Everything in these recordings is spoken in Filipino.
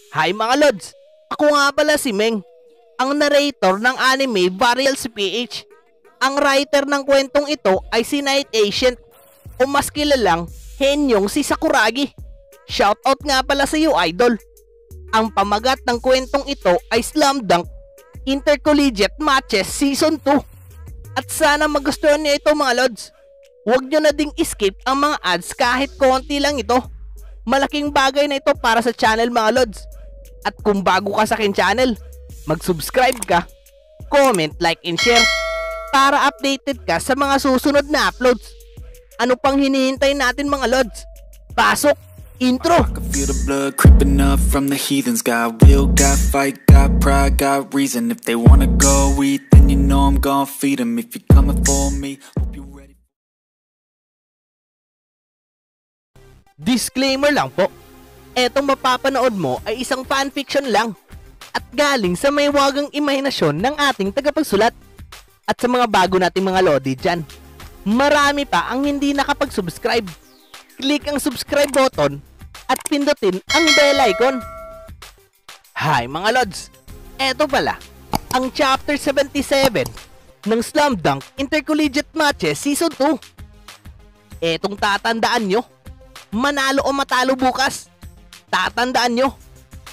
Hi mga lods! Ako nga pala si Meng, ang narrator ng anime Varials PH. Ang writer ng kwentong ito ay si Night Ancient o mas kilalang Henyong si Sakuragi. Shoutout nga pala sa iyo, idol. Ang pamagat ng kwentong ito ay Slam Dunk Intercollegiate Matches Season 2. At sana magustuhan niyo ito mga lods. Huwag nyo na ding skip ang mga ads kahit konti lang ito. Malaking bagay na ito para sa channel mga lods. At kung bago ka sa akin channel, mag-subscribe ka, comment, like, and share para updated ka sa mga susunod na uploads. Ano pang hinihintay natin mga lods? Pasok! Intro! I can feel the blood creeping up from the heathens. Got will, got fight, got pride, got reason. If they wanna go eat, then you know I'm gonna feed them. If you're coming for me, hope you're ready. Disclaimer lang po. Etong mapapanood mo ay isang fanfiction lang at galing sa may wagang imahinasyon ng ating tagapagsulat. At sa mga bago nating mga lodi dyan, marami pa ang hindi nakapag-subscribe. Click ang subscribe button at pindutin ang bell icon. Hi mga lods! Eto pala ang chapter 77 ng Slam Dunk Intercollegiate Matches Season 2. Etong tatandaan nyo, manalo o matalo bukas. Tatandaan nyo.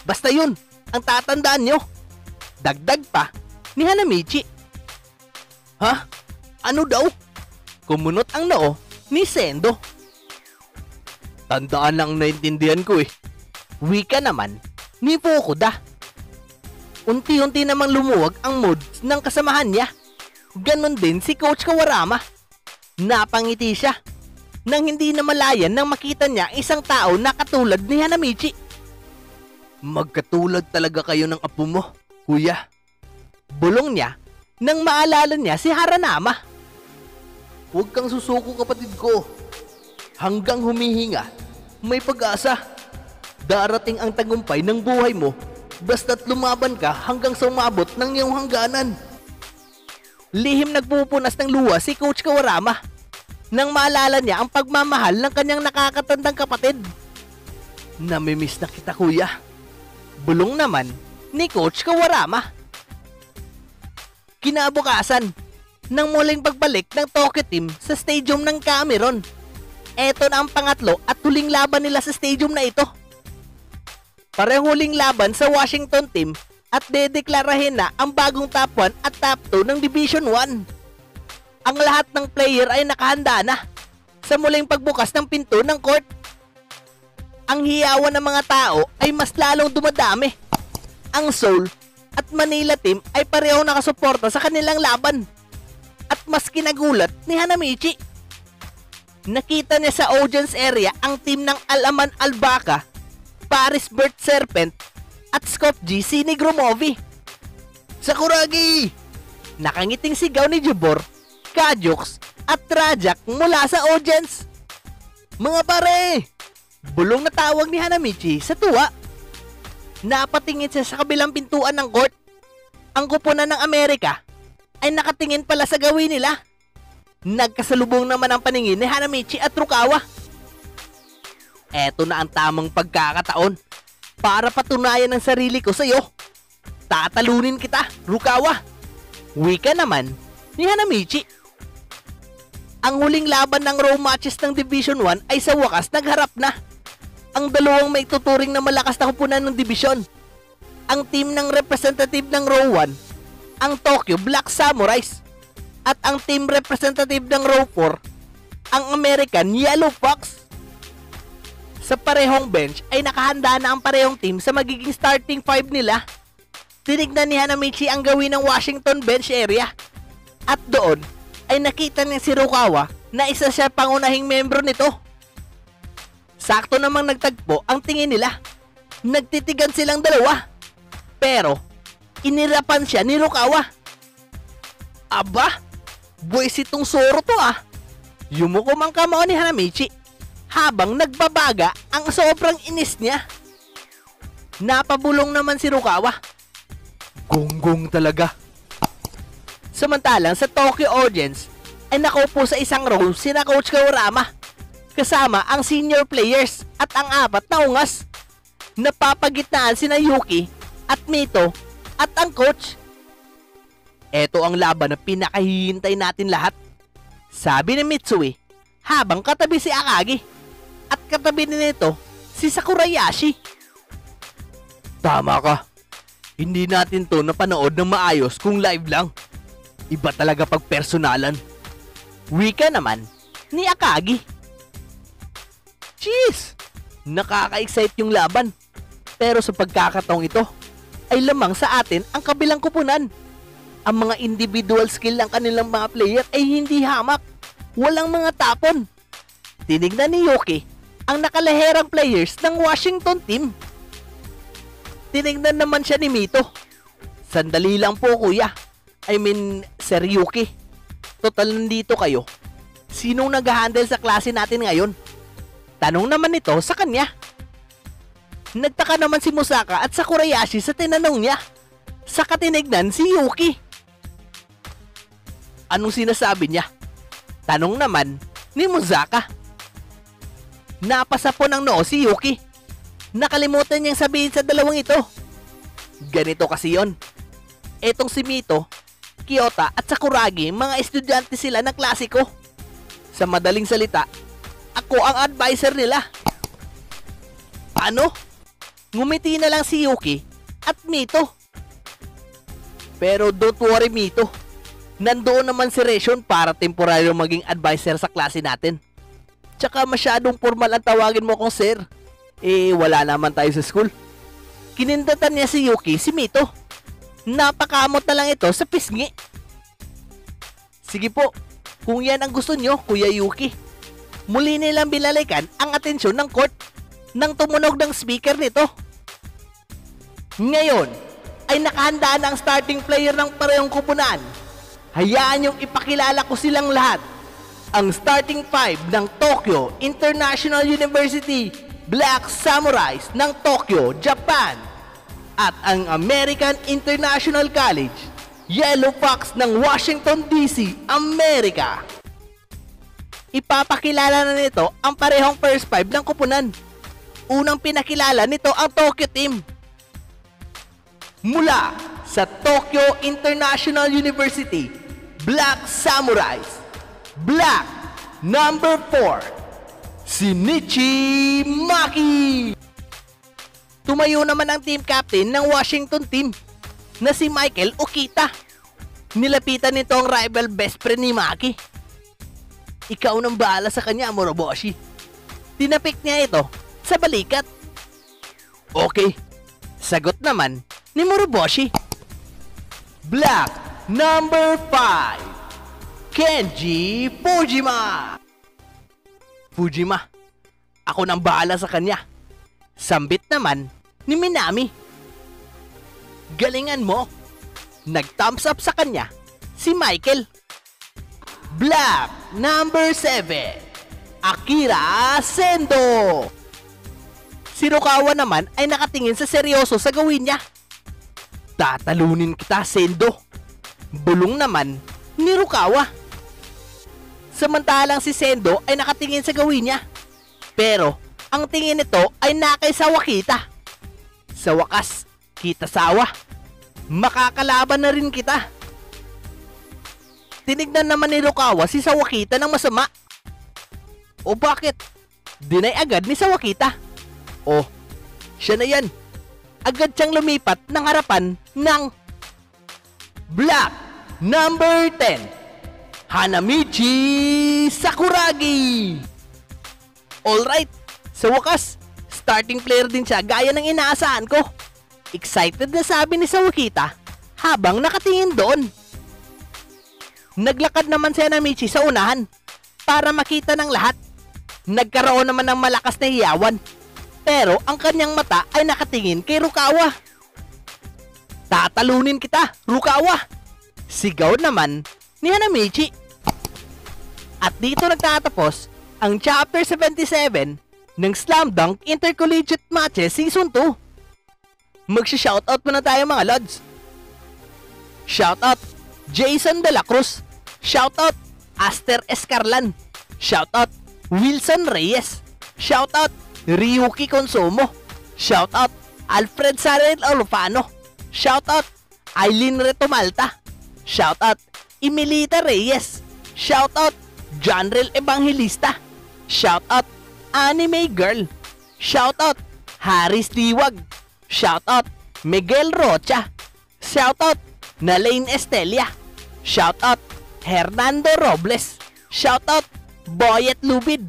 Basta yun, ang tatandaan nyo. Dagdag pa ni Hanamichi. Ha? Ano daw? Kumunot ang noo ni Sendo. Tandaan lang naintindihan ko eh. Wika naman ni Fukuda. Unti-unti namang lumuwag ang moods ng kasamahan niya. Ganon din si Coach Kawarama. Napangiti siya nang hindi na malayan nang makita niya isang tao na katulad ni Hanamichi. Magkatulad talaga kayo ng apo mo, kuya. Bulong niya nang maalala niya si Haranama. Huwag kang susuko kapatid ko. Hanggang humihinga, may pag-asa. Darating ang tagumpay ng buhay mo basta't lumaban ka hanggang sa umabot ng iyong hangganan. Lihim nagpupunas ng luha si Coach Kawarama nang maalala niya ang pagmamahal ng kanyang nakakatandang kapatid. Namimiss na kita kuya. Bulong naman ni Coach Kawarama. Kinabukasan, nang muling pagbalik ng Tokyo team sa stadium ng Cameron. Eto na ang pangatlo at huling laban nila sa stadium na ito. Parehong huling laban sa Washington team at dedeklarahin na ang bagong top 1 at top 2 ng Division 1. Ang lahat ng player ay nakahanda na sa muling pagbukas ng pinto ng court. Ang hiyawan ng mga tao ay mas lalong dumadami. Ang Seoul at Manila team ay pareho nakasuporta sa kanilang laban. At mas kinagulat ni Hanamichi. Nakita niya sa audience area ang team ng Alaman Albaca, Paris Bird Serpent at Scott G. Sinigromovi. Sakuragi! Nakangiting sigaw ni Jubor, Kajoks at Rajak mula sa audience. Mga pare! Bulong na tawag ni Hanamichi sa tuwa. Napatingin siya sa kabilang pintuan ng court. Ang kupunan ng Amerika ay nakatingin pala sa gawin nila. Nagkasalubong naman ang paningin ni Hanamichi at Rukawa. Eto na ang tamang pagkakataon para patunayan ang sarili ko sa iyo. Tatalunin kita, Rukawa. Wika naman ni Hanamichi. Ang huling laban ng row matches ng Division 1 ay sa wakas nagharap na. Ang dalawang may tuturing na malakas na kupunan ng division. Ang team ng representative ng row 1, ang Tokyo Black Samurais. At ang team representative ng row 4, ang American Yellow Fox. Sa parehong bench ay nakahanda na ang parehong team sa magiging starting 5 nila. Tinignan ni Hanamichi ang gawin ng Washington bench area. At doon ay nakita niya si Rukawa na isa siya pangunahing membro nito. Sakto namang nagtagpo ang tingin nila. Nagtitigan silang dalawa. Pero inirapan siya ni Rukawa. Aba, boys itong Soro to ah. Yumukom ang kamao ni Hanamichi habang nagbabaga ang sobrang inis niya. Napabulong naman si Rukawa. Gonggong talaga. Samantalang sa Tokyo audience ay nakaupo sa isang row sina Coach Kawarama kasama ang senior players at ang 4 na ungas. Napapagitnaan sina Yuki at Mito at ang coach. Ito ang laban na pinakahihintay natin lahat, sabi ni Mitsui habang katabi si Akagi at katabi nito si Sakurayashi. Tama ka. Hindi natin to napanood ng maayos kung live lang. Iba talaga pag personalan. Wika naman ni Akagi. Jeez! Nakaka-excite yung laban. Pero sa pagkakataong ito, ay lamang sa atin ang kabilang kupunan. Ang mga individual skill ng kanilang mga player ay hindi hamak. Walang mga tapon. Tinignan ni Yuki ang nakalaherang players ng Washington team. Tinignan naman siya ni Mito. Sandali lang po kuya. I mean, Sir Yuki. Total nandito kayo. Sinong nag-handle sa klase natin ngayon? Tanong naman ito sa kanya. Nagtaka naman si Musaka at Sakurayashi sa tinanong niya. Sa katinignan si Yuki. Anong sinasabi niya? Tanong naman ni Musaka. Napasa po ng noo si Yuki. Nakalimutan niyang sabihin sa dalawang ito. Ganito kasi yon. Etong si Mito, Kyota at Sakuragi, mga estudyante sila ng klase ko. Sa madaling salita, ako ang advisor nila. Paano? Ngumiti na lang si Yuki at Mito. Pero don't worry Mito. Nandoon naman si Reshon para temporaryo maging advisor sa klase natin. Tsaka masyadong formal ang tawagin mo kong sir. Wala naman tayo sa school. Kinindatan niya si Yuki si Mito. Napakamot na lang ito sa pisngi. Sige po, kung yan ang gusto nyo, Kuya Yuki. Muli nilang binalikan ang atensyon ng court nang tumunog ng speaker nito. Ngayon, ay nakahanda na ang starting player ng parehong kupunan. Hayaan yung ipakilala ko silang lahat. Ang starting five ng Tokyo International University Black Samurais ng Tokyo, Japan. At ang American International College Yellow Fox ng Washington DC, Amerika. Ipapakilala na nito ang parehong first five ng kupunan. Unang pinakilala nito ang Tokyo team. Mula sa Tokyo International University Black Samurais, Black number 4, si Nichi Maki. Tumayo naman ang team captain ng Washington team na si Michael Okita. Nilapitan nito ang rival best friend ni Maki. Ikaw nang bahala sa kanya, Moroboshi. Tinapik niya ito sa balikat. Okay, sagot naman ni Moroboshi. Black number 5, Kenji Fujima. Fujima, ako nang bahala sa kanya. Sambit naman ni Minami. Galingan mo. Nag-thumbs up sa kanya si Michael. Black number 7, Akira Sendo. Si Rukawa naman ay nakatingin sa seryoso sa gawin niya. Tatalunin kita, Sendo. Bulong naman ni Rukawa. Samantalang si Sendo ay nakatingin sa gawin niya. Pero ang tingin nito ay nakay sa Wakita. Sa wakas, kita-sawa. Makakalaban na rin kita. Tinignan naman ni Rukawa si Sawakita ng masama. O bakit? Dinay agad ni Sawakita. Oh, siya na yan. Agad siyang lumipat ng harapan ng Black number 10, Hanamichi Sakuragi. Alright, sa wakas, starting player din siya gaya ng inaasahan ko. Excited na sabi ni Sawakita habang nakatingin doon. Naglakad naman si Hanamichi sa unahan para makita ng lahat. Nagkaroon naman ng malakas na hiyawan. Pero ang kanyang mata ay nakatingin kay Rukawa. Tatalunin kita, Rukawa! Sigaw naman ni Hanamichi. At dito nagtatapos ang Chapter 77 ng Slam Dunk Intercollegiate Matches Season 2. Magsha-shoutout muna tayo mga lods. Shoutout Jason De La Cruz. Shoutout Aster Escarlan. Shoutout Wilson Reyes. Shoutout Ryuki Consumo. Shoutout Alfred Sarel Olofano. Shoutout Aileen Retomalta. Shoutout Emilita Reyes. Shoutout Janrel Evangelista. Shoutout Anime Girl. Shoutout Haris Diwag. Shoutout Miguel Rocha. Shoutout Nalaine Estelia. Shoutout Hernando Robles. Shoutout Boyet Lubid.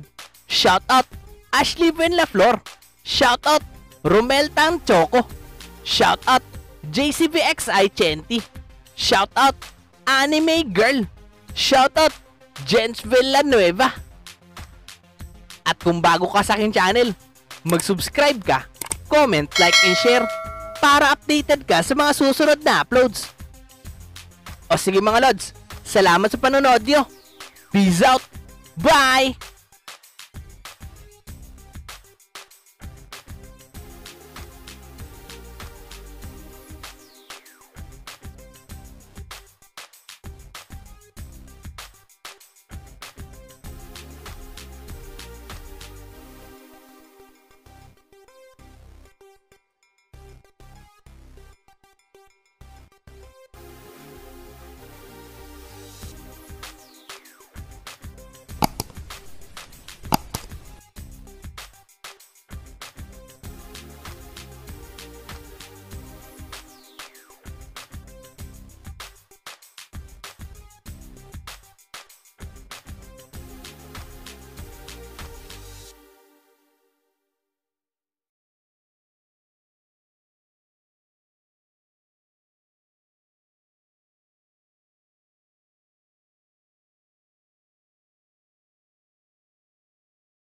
Shoutout Ashley Benlaflor. Shoutout Romel Tang Choco. Shoutout JCVXI Chenti. Shoutout Anime Girl. Shoutout Jens Villanueva. At kung bago ka sa aking channel, mag-subscribe ka, comment, like, and share para updated ka sa mga susunod na uploads. O sige mga lods, salamat sa panonood nyo. Peace out. Bye!